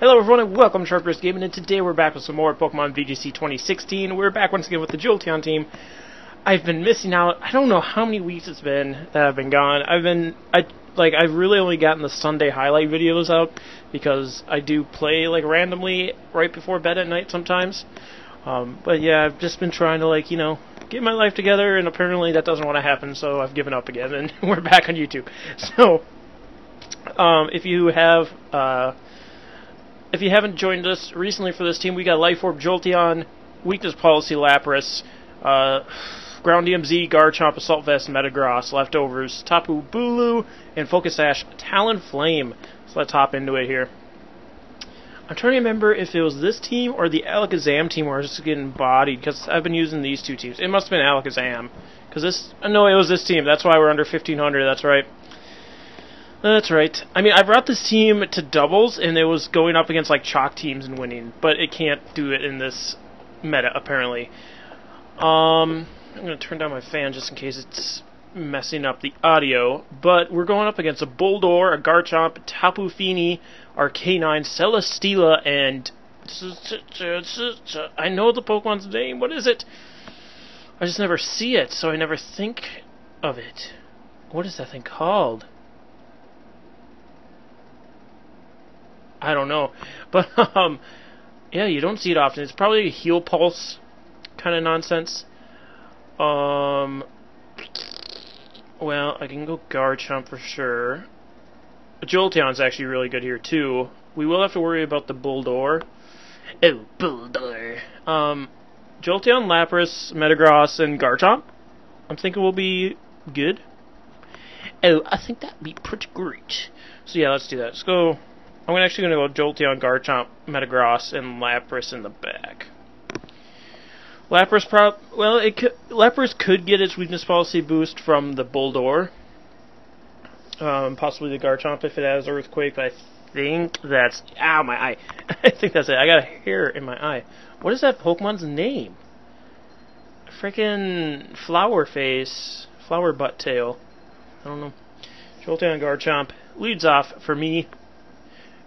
Hello everyone and welcome to Sharpers Gaming, and today we're back with some more Pokemon VGC 2016. We're back once again with the Jolteon team. I've been missing out. I don't know how many weeks it's been that I've been gone. I've really only gotten the Sunday highlight videos out because I do play like randomly right before bed at night sometimes. But yeah, I've just been trying to get my life together, and apparently that doesn't want to happen, so I've given up again and we're back on YouTube. So if you haven't joined us recently for this team, we got Life Orb, Jolteon, Weakness Policy, Lapras, Ground DMZ, Garchomp, Assault Vest, Metagross, Leftovers, Tapu Bulu, and Focus Sash, Talonflame. So let's hop into it here. I'm trying to remember if it was this team or the Alakazam team where I was just getting bodied, because I've been using these two teams. It must have been Alakazam. No, it was this team. That's why we're under 1500, that's right. That's right. I mean, I brought this team to doubles, and it was going up against, like, chalk teams and winning, but it can't do it in this meta, apparently. I'm going to turn down my fan just in case it's messing up the audio, but we're going up against a Bulldor, a Garchomp, Tapu Fini, Arcanine, Celesteela, and... I know the Pokemon's name. What is it? I just never see it, so I never think of it. What is that thing called? I don't know, but yeah, you don't see it often. It's probably a Heal Pulse kind of nonsense. Well, I can go Garchomp for sure. Jolteon's actually really good here too. We will have to worry about the Bulldor. Oh, Bulldor. Jolteon, Lapras, Metagross, and Garchomp. I'm thinking will be good. Oh, I think that'd be pretty great. So yeah, let's do that. Let's go. I'm actually going to go Jolteon, Garchomp, Metagross, and Lapras in the back. Lapras could get its weakness policy boost from the Bulldor. Possibly the Garchomp if it has Earthquake, but I think that's... Ow, my eye. I think that's it. I got a hair in my eye. What is that Pokemon's name? Freaking Flower Face. Flower Butt Tail. I don't know. Jolteon, Garchomp leads off for me.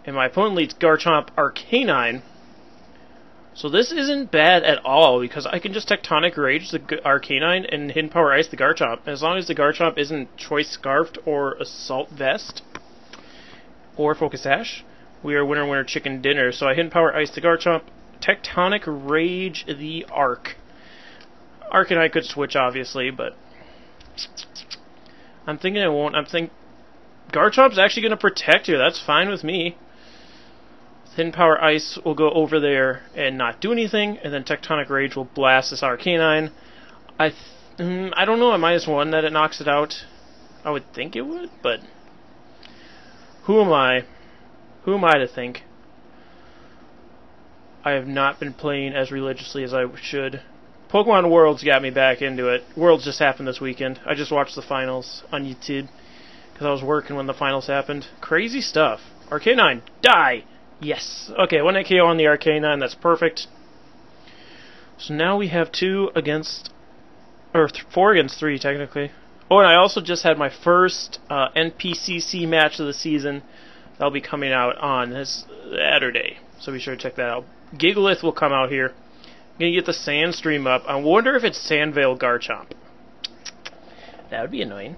And my opponent leads Garchomp, Arcanine. So this isn't bad at all, because I can just Tectonic Rage the Arcanine and Hidden Power Ice the Garchomp. As long as the Garchomp isn't Choice Scarfed or Assault Vest or Focus Sash, we are winner winner chicken dinner. So I Hidden Power Ice the Garchomp, Tectonic Rage the Arc. Arcanine could switch, obviously, but I'm thinking it won't. Garchomp's actually going to protect here. That's fine with me. Hidden Power Ice will go over there and not do anything, and then Tectonic Rage will blast this Arcanine. I don't know, at -1 that it knocks it out. I would think it would, but who am I? Who am I to think? I have not been playing as religiously as I should. Pokemon Worlds got me back into it. Worlds just happened this weekend. I just watched the finals on YouTube because I was working when the finals happened. Crazy stuff. Arcanine, die! Yes. Okay, 1 KO on the Arcanine, that's perfect. So now we have 4 against 3 technically. Oh, and I also just had my first NPCC match of the season. That'll be coming out on this Saturday, so be sure to check that out. Gigalith will come out here. I'm gonna get the Sandstream up. I wonder if it's Sandvale Garchomp. That would be annoying.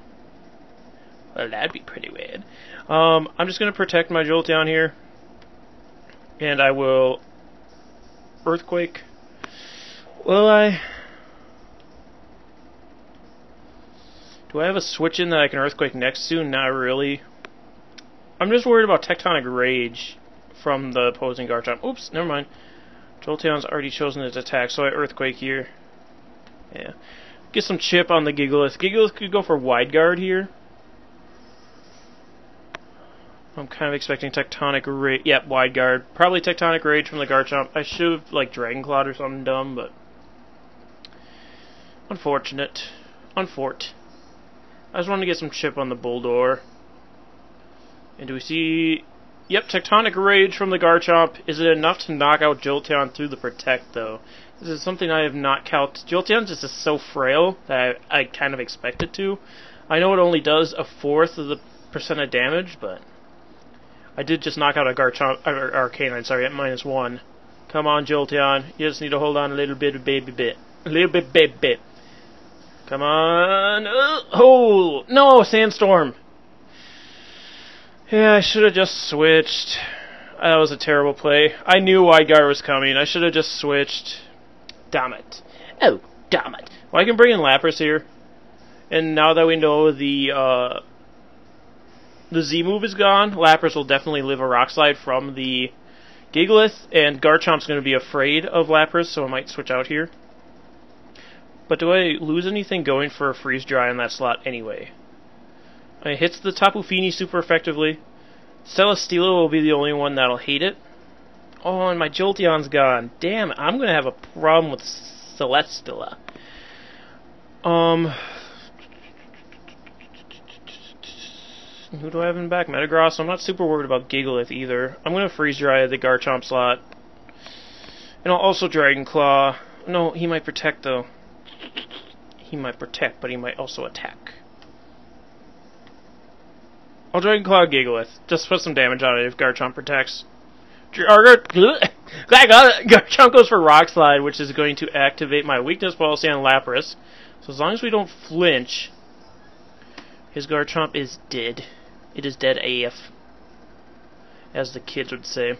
Well, that'd be pretty weird. I'm just gonna protect my Jolteon here. And I will Earthquake. Do I have a switch in that I can Earthquake next to? Not really. I'm just worried about Tectonic Rage from the opposing Garchomp. Oops, never mind. Jolteon's already chosen its attack, so I Earthquake here. Yeah. Get some chip on the Gigalith. Gigalith could go for Wide Guard here. I'm kind of expecting Tectonic Rage. Yep, Wide Guard. Probably Tectonic Rage from the Garchomp. I should have, like, Dragon Clawed or something dumb, but... Unfortunate. Unfort. I just wanted to get some chip on the Bulldor. And do we see... Yep, Tectonic Rage from the Garchomp. Is it enough to knock out Jolteon through the Protect, though? This is something I have not calculated. Jolteon just is so frail that I kind of expect it to. I know it only does 1/4 of the % of damage, but... I did just knock out a Garchomp, or Arcanine, sorry, at -1. Come on, Jolteon. You just need to hold on a little bit, baby bit. A little bit, baby bit. Come on. Oh, no, Sandstorm. Yeah, I should have just switched. That was a terrible play. I knew Wideguard was coming. I should have just switched. Damn it. Oh, damn it. Well, I can bring in Lapras here. And now that we know the Z move is gone, Lapras will definitely live a Rock Slide from the Gigalith, and Garchomp's going to be afraid of Lapras, so I might switch out here. But do I lose anything going for a Freeze Dry in that slot anyway? It hits the Tapu Fini super effectively. Celesteela will be the only one that'll hate it. Oh, and my Jolteon's gone. Damn, I'm going to have a problem with Celesteela. Who do I have in back? Metagross. I'm not super worried about Gigalith either. I'm going to Freeze Dry the Garchomp slot. And I'll also Dragon Claw. No, he might protect though. He might protect, but he might also attack. I'll Dragon Claw Gigalith. Just put some damage on it if Garchomp protects. Garchomp goes for Rock Slide, which is going to activate my weakness policy on Lapras. So as long as we don't flinch, his Garchomp is dead. It is dead AF, as the kids would say.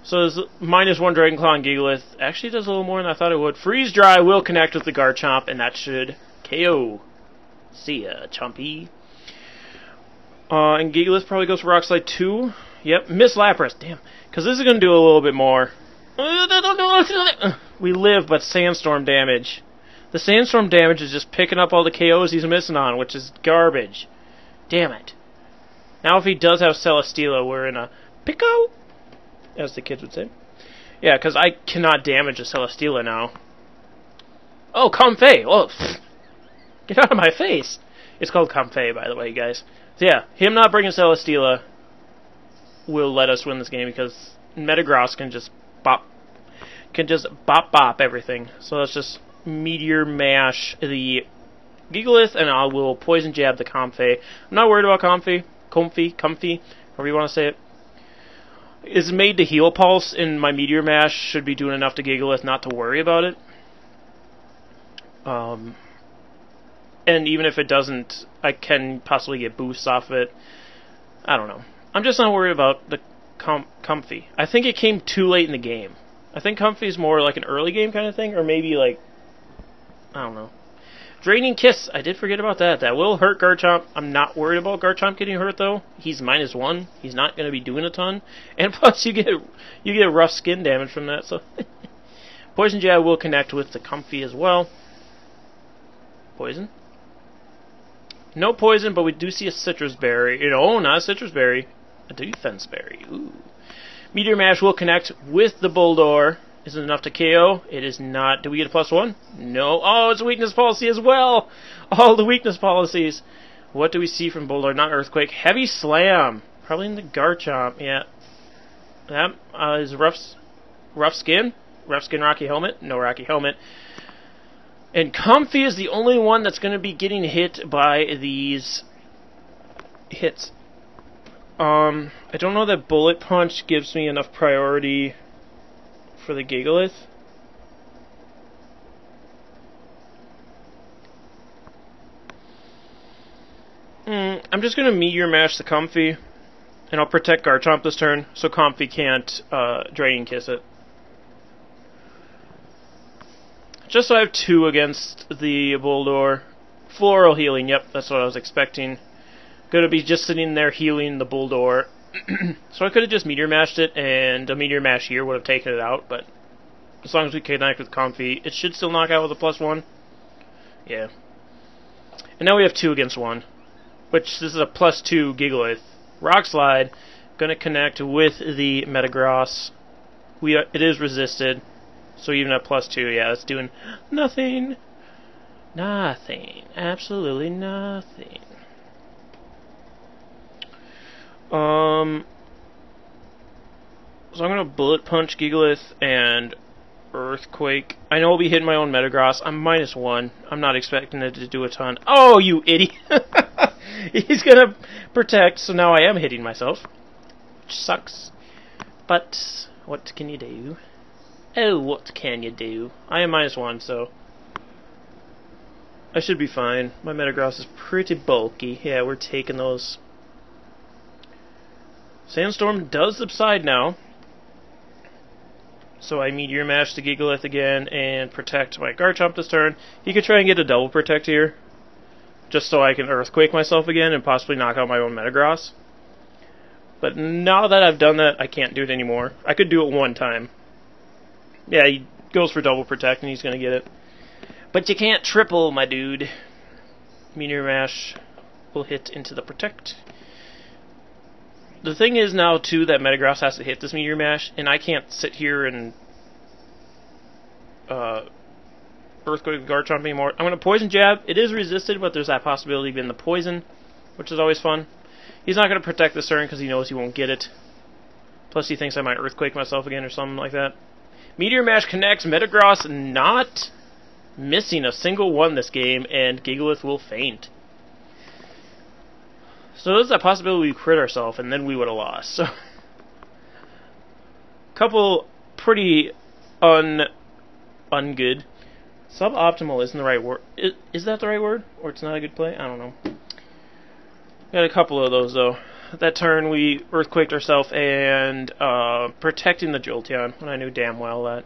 So there's -1 Dragon Claw on Gigalith. Actually does a little more than I thought it would. Freeze Dry will connect with the Garchomp, and that should KO. See ya, Chompy. And Gigalith probably goes for Rock Slide 2. Yep, miss Lapras. Damn. Because this is going to do a little bit more. We live, but Sandstorm damage. The Sandstorm damage is just picking up all the KOs he's missing on, which is garbage. Damn it. Now if he does have Celesteela, we're in a pickle, as the kids would say. Yeah, because I cannot damage a Celesteela now. Oh, Comfey! Oh, get out of my face! It's called Comfey, by the way, guys. So yeah, him not bringing Celesteela will let us win this game because Metagross can just bop everything. So let's just Meteor Mash the Gigalith, and I will Poison Jab the Comfey. I'm not worried about Comfey, however you want to say it. Is made to heal Pulse, and my Meteor Mash should be doing enough to Gigalith not to worry about it. And even if it doesn't, I can possibly get boosts off of it. I don't know. I'm just not worried about the Comfey. I think it came too late in the game. I think Comfey is more like an early game kind of thing, or maybe like, I don't know. Draining Kiss, I did forget about that. That will hurt Garchomp. I'm not worried about Garchomp getting hurt though. He's -1. He's not going to be doing a ton, and plus you get rough skin damage from that. So Poison Jab will connect with the Comfey as well. Poison? No poison, but we do see a Citrus Berry. Oh, not a Citrus Berry. A Defense Berry. Ooh. Meteor Mash will connect with the Bulldor. Is it enough to KO? It is not. Do we get a +1? No. Oh, it's a weakness policy as well. All the weakness policies. What do we see from Bulldor? Not Earthquake. Heavy Slam. Probably in the Garchomp. Yeah. That is rough skin. Rough skin Rocky Helmet. No Rocky Helmet. And Comfey is the only one that's going to be getting hit by these hits. I don't know that Bullet Punch gives me enough priority for the Gigalith. I'm just going to Meteor Mash the Comfey, and I'll protect Garchomp this turn, so Comfey can't Draining Kiss it. Just so I have 2 against the Bulldor. Floral Healing, yep, that's what I was expecting. Gonna be just sitting there healing the Bulldor. So I could have just Meteor Mashed it, and a Meteor Mash here would have taken it out, but as long as we connect with Comfey, it should still knock out with a +1. Yeah. And now we have 2 against 1, which this is a +2 Gigalith. Rock Slide, gonna connect with the Metagross. It is resisted, so even at +2, yeah, it's doing nothing. Nothing. Absolutely nothing. So I'm gonna Bullet Punch Gigalith and Earthquake. I know I'll be hitting my own Metagross. I'm -1. I'm not expecting it to do a ton. Oh, you idiot! He's gonna protect, so now I am hitting myself. which sucks. But what can you do? Oh, what can you do? I am -1, so I should be fine. My Metagross is pretty bulky. Yeah, we're taking those. Sandstorm does subside now, so I Meteor Mash the Gigalith again and protect my Garchomp this turn. He could try and get a double protect here, just so I can Earthquake myself again and possibly knock out my own Metagross. But now that I've done that, I can't do it anymore. I could do it one time. Yeah, he goes for double protect and he's going to get it. But you can't triple, my dude. Meteor Mash will hit into the protect. The thing is now, too, that Metagross has to hit this Meteor Mash, and I can't sit here and Earthquake Garchomp anymore. I'm going to Poison Jab. It is resisted, but there's that possibility of being the Poison, which is always fun. He's not going to protect this turn because he knows he won't get it. Plus he thinks I might Earthquake myself again or something like that. Meteor Mash connects. Metagross not missing a single one this game, and Gigalith will faint. So there's that possibility we crit ourselves, and then we would have lost. So, couple pretty ungood. Suboptimal isn't the right word. Is that the right word? Or it's not a good play? I don't know. Got a couple of those, though. That turn, we Earthquaked ourselves and protecting the Jolteon, when I knew damn well that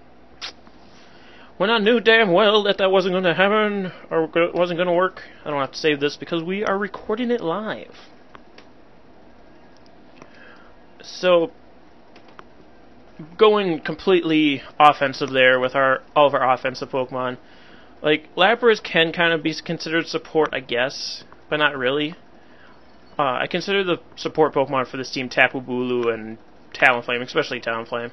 that wasn't going to happen, or wasn't going to work. I don't have to save this because we are recording it live. So, going completely offensive there with all of our offensive Pokemon. Like, Lapras can kind of be considered support, I guess, but not really. I consider the support Pokemon for this team Tapu Bulu and Talonflame, especially Talonflame.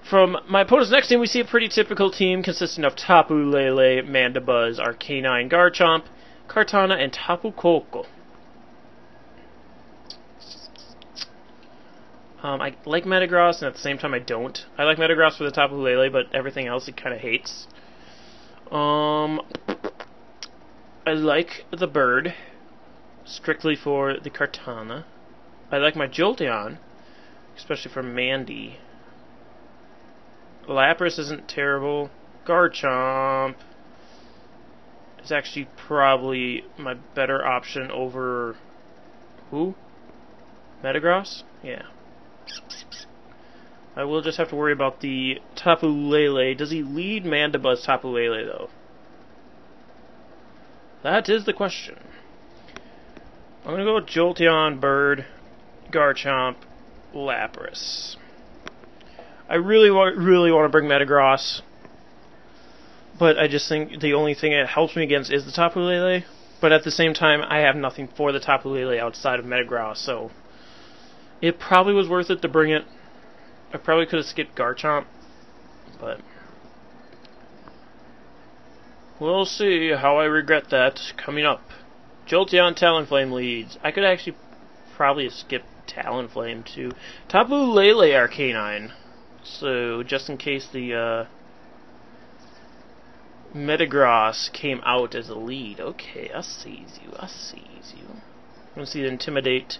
From my opponent's next team, we see a pretty typical team consisting of Tapu Lele, Mandibuzz, Arcanine, Garchomp, Kartana, and Tapu Koko. I like Metagross, and at the same time I don't. I like Metagross for the Tapu Lele, but everything else it kind of hates. I like the bird, strictly for the Kartana. I like my Jolteon, especially for Mandy. Lapras isn't terrible. Garchomp is actually probably my better option over... who? Metagross? Yeah. I will just have to worry about the Tapu Lele. Does he lead Mandibuzz Tapu Lele, though? That is the question. I'm going to go with Jolteon, Bird, Garchomp, Lapras. I really want to bring Metagross, but I just think the only thing it helps me against is the Tapu Lele. But at the same time, I have nothing for the Tapu Lele outside of Metagross, so it probably was worth it to bring it. I probably could have skipped Garchomp, but we'll see how I regret that coming up. Jolteon Talonflame leads. I could actually probably have skipped Talonflame too. Tapu Lele Arcanine. So, just in case the Metagross came out as a lead. Okay, I sees you. I'm going to see the Intimidate,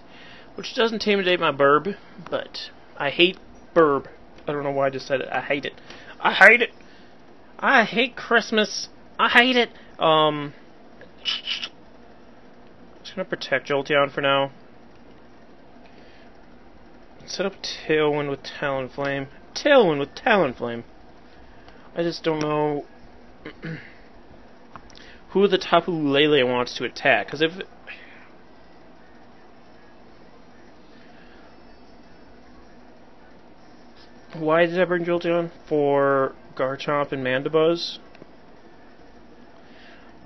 which does intimidate my Burb, but I hate Burb. I don't know why I just said it. I hate it. I hate Christmas. I hate it. Just going to protect Jolteon for now. Set up Tailwind with Talonflame. I just don't know who the Tapu Lele wants to attack. Because if... why did I bring Jolteon? For Garchomp and Mandibuzz?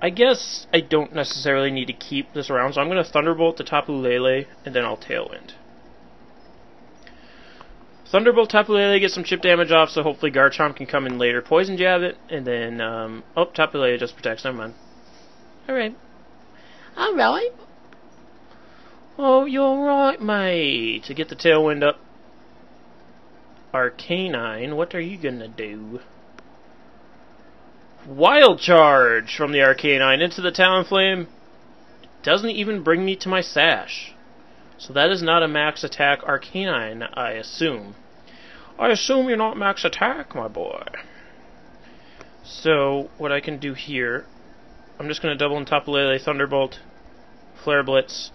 I guess I don't necessarily need to keep this around, so I'm going to Thunderbolt the Tapu Lele, and then I'll Tailwind. Thunderbolt Tapu Lele gets some chip damage off, so hopefully Garchomp can come in later, Poison Jab it, and then, oh, Tapu Lele just protects, never mind. Alright. Oh, you're right, mate. To get the Tailwind up. Arcanine, what are you gonna do? Wild Charge from the Arcanine into the Talonflame. Doesn't even bring me to my Sash. So that is not a max attack Arcanine, I assume. I assume you're not max attack, my boy. So, what I can do here, I'm just going to double on Tapu Lele, Thunderbolt, Flare Blitz.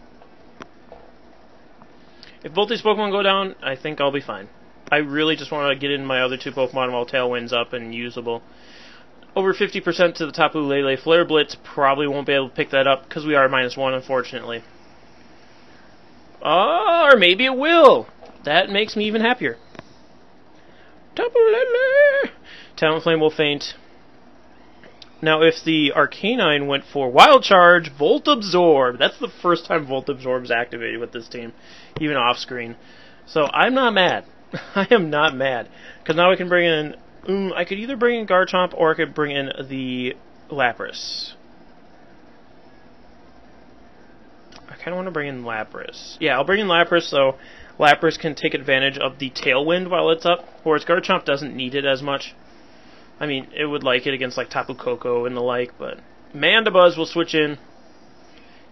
If both these Pokemon go down, I think I'll be fine. I really just want to get in my other two Pokemon while Tailwind's up and usable. Over 50% to the Tapu Lele. Flare Blitz probably won't be able to pick that up because we are -1, unfortunately. Or maybe it will. That makes me even happier. Tapu Lele! Talonflame will faint. Now, if the Arcanine went for Wild Charge, Volt Absorb. That's the first time Volt Absorb is activated with this team, even off-screen. So I'm not mad. I am not mad. Because now I can bring in... I could either bring in Garchomp or I could bring in the Lapras. I kind of want to bring in Lapras. Yeah, I'll bring in Lapras so Lapras can take advantage of the Tailwind while it's up, whereas Garchomp doesn't need it as much. I mean, it would like it against like Tapu Koko and the like, but Mandibuzz will switch in,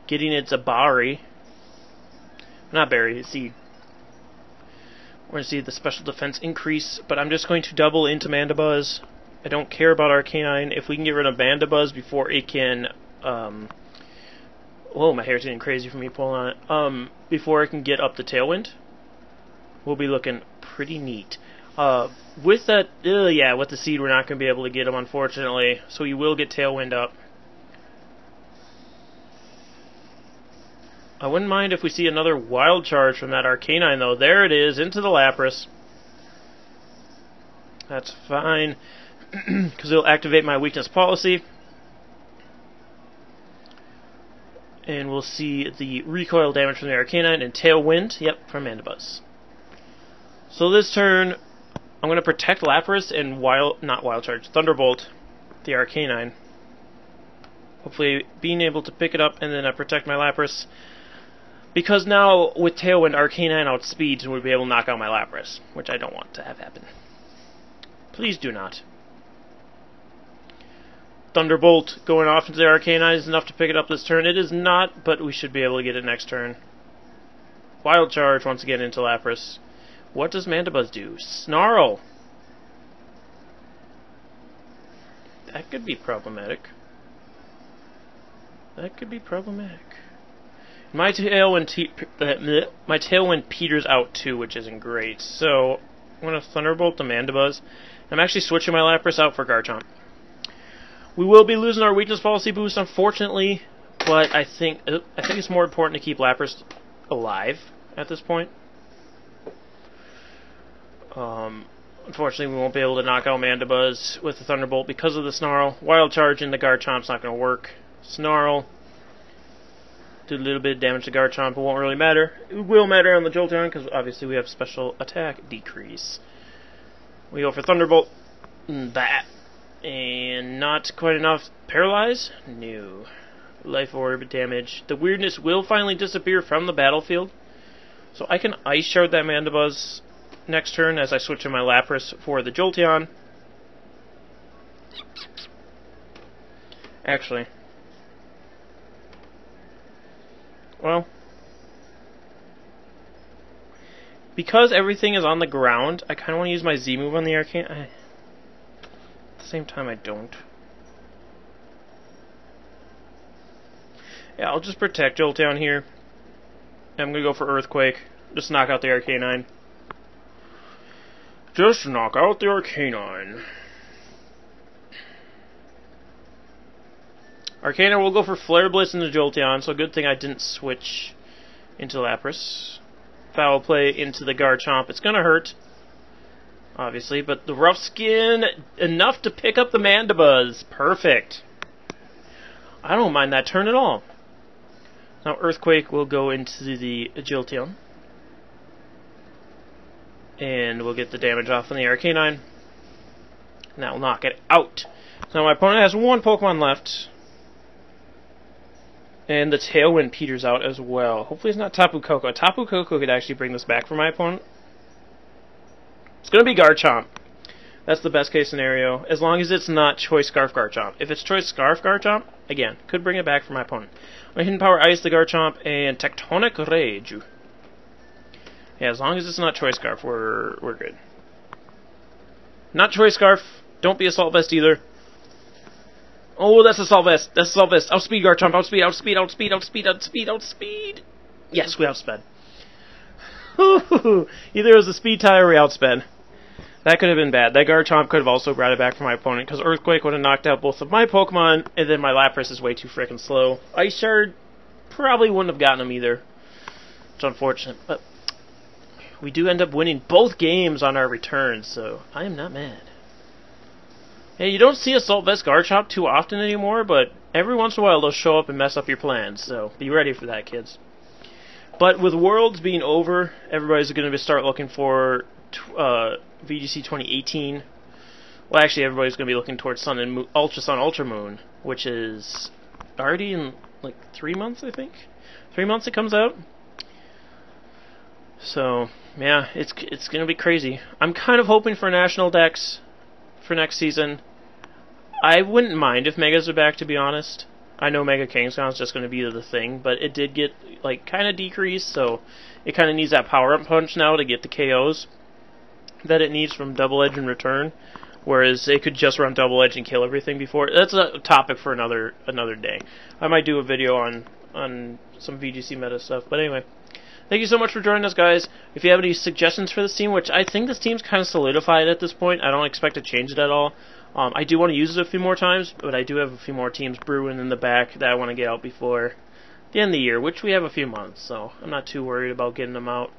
getting its Abari. Not berry, it's seed. We're going to see the special defense increase, but I'm just going to double into Mandibuzz. I don't care about Arcanine. If we can get rid of Mandibuzz before it can... whoa, my hair's getting crazy from me pulling on it. Before it can get up the Tailwind, we'll be looking pretty neat. With that, yeah, with the seed, we're not going to be able to get him, unfortunately. So you will get Tailwind up. I wouldn't mind if we see another Wild Charge from that Arcanine, though. There it is, into the Lapras. That's fine, because it'll activate my weakness policy. And we'll see the recoil damage from the Arcanine and Tailwind, yep, from Mandibuzz. So this turn, I'm going to protect Lapras and Thunderbolt the Arcanine. Hopefully being able to pick it up, and then I protect my Lapras. Because now, with Tailwind, Arcanine outspeeds and would be able to knock out my Lapras, which I don't want to have happen. Please do not. Thunderbolt going off into the Arcanine is enough to pick it up this turn. It is not, but we should be able to get it next turn. Wild Charge once again into Lapras. What does Mandibuzz do? Snarl! That could be problematic. That could be problematic. My Tailwind peters out too, which isn't great. So, I'm going to Thunderbolt the Mandibuzz. I'm actually switching my Lapras out for Garchomp. We will be losing our weakness policy boost, unfortunately, but I think it's more important to keep Lapras alive at this point. Unfortunately, we won't be able to knock out Mandibuzz with the Thunderbolt because of the Snarl. Wild Charge in the Garchomp's not going to work. Snarl. Do a little bit of damage to Garchomp. It won't really matter. It will matter on the Jolteon because obviously we have special attack decrease. We go for Thunderbolt. That. And not quite enough. Paralyze? No. Life Orb damage. The weirdness will finally disappear from the battlefield. So I can Ice Shard that Mandibuzz next turn as I switch to my Lapras for the Jolteon. Actually. Well. Because everything is on the ground, I kind of want to use my Z move on the Arcane. At the same time, I don't. Yeah, I'll just protect Jolteon here. I'm going to go for Earthquake. Just knock out the Arcanine. Just knock out the Arcanine. Arcanine will go for Flare Blitz into Jolteon, so good thing I didn't switch into Lapras. Foul Play into the Garchomp. It's going to hurt, obviously, but the Rough Skin, enough to pick up the Mandibuzz. Perfect. I don't mind that turn at all. Now Earthquake will go into the Jolteon. And we'll get the damage off on the Arcanine. And that will knock it out. So my opponent has one Pokemon left. And the Tailwind peters out as well. Hopefully it's not Tapu Koko. Tapu Koko could actually bring this back for my opponent. It's going to be Garchomp. That's the best case scenario. As long as it's not Choice Scarf Garchomp. If it's Choice Scarf Garchomp, again, could bring it back for my opponent. My Hidden Power Ice the Garchomp and Tectonic Rage. Yeah, as long as it's not Choice Scarf, we're good. Not Choice Scarf. Don't be Assault Vest either. Oh, that's Assault Vest. That's Assault Vest. Outspeed Garchomp. Outspeed, outspeed, outspeed, outspeed, outspeed, outspeed. Yes, we outsped. Either it was a speed tie or we outsped. That could have been bad. That Garchomp could have also brought it back for my opponent, because Earthquake would have knocked out both of my Pokemon, and then my Lapras is way too freaking slow. Ice Shard probably wouldn't have gotten him either. It's unfortunate, but we do end up winning both games on our return, so I am not mad. Hey, you don't see Assault Vest Garchomp too often anymore, but every once in a while they'll show up and mess up your plans, so be ready for that, kids. But with Worlds being over, everybody's going to start looking for VGC 2018. Well, actually, everybody's going to be looking towards Sun and Ultra Sun, Ultra Moon, which is already in like 3 months, I think. 3 months it comes out. So yeah, it's going to be crazy. I'm kind of hoping for National Dex for next season. I wouldn't mind if Megas are back, to be honest. I know Mega Kangaskhan is just going to be the thing, but it did get like kind of decreased, so it kind of needs that power-up punch now to get the KOs that it needs from Double Edge and Return, whereas it could just run Double Edge and kill everything before. That's a topic for another day. I might do a video on some VGC meta stuff, but anyway. Thank you so much for joining us, guys. If you have any suggestions for this team, which I think this team's kind of solidified at this point, I don't expect to change it at all. I do want to use it a few more times, but I do have a few more teams brewing in the back that I want to get out before the end of the year, which we have a few months, so I'm not too worried about getting them out.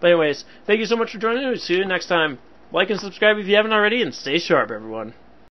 But anyways, thank you so much for joining us. See you next time. Like and subscribe if you haven't already, and stay sharp, everyone.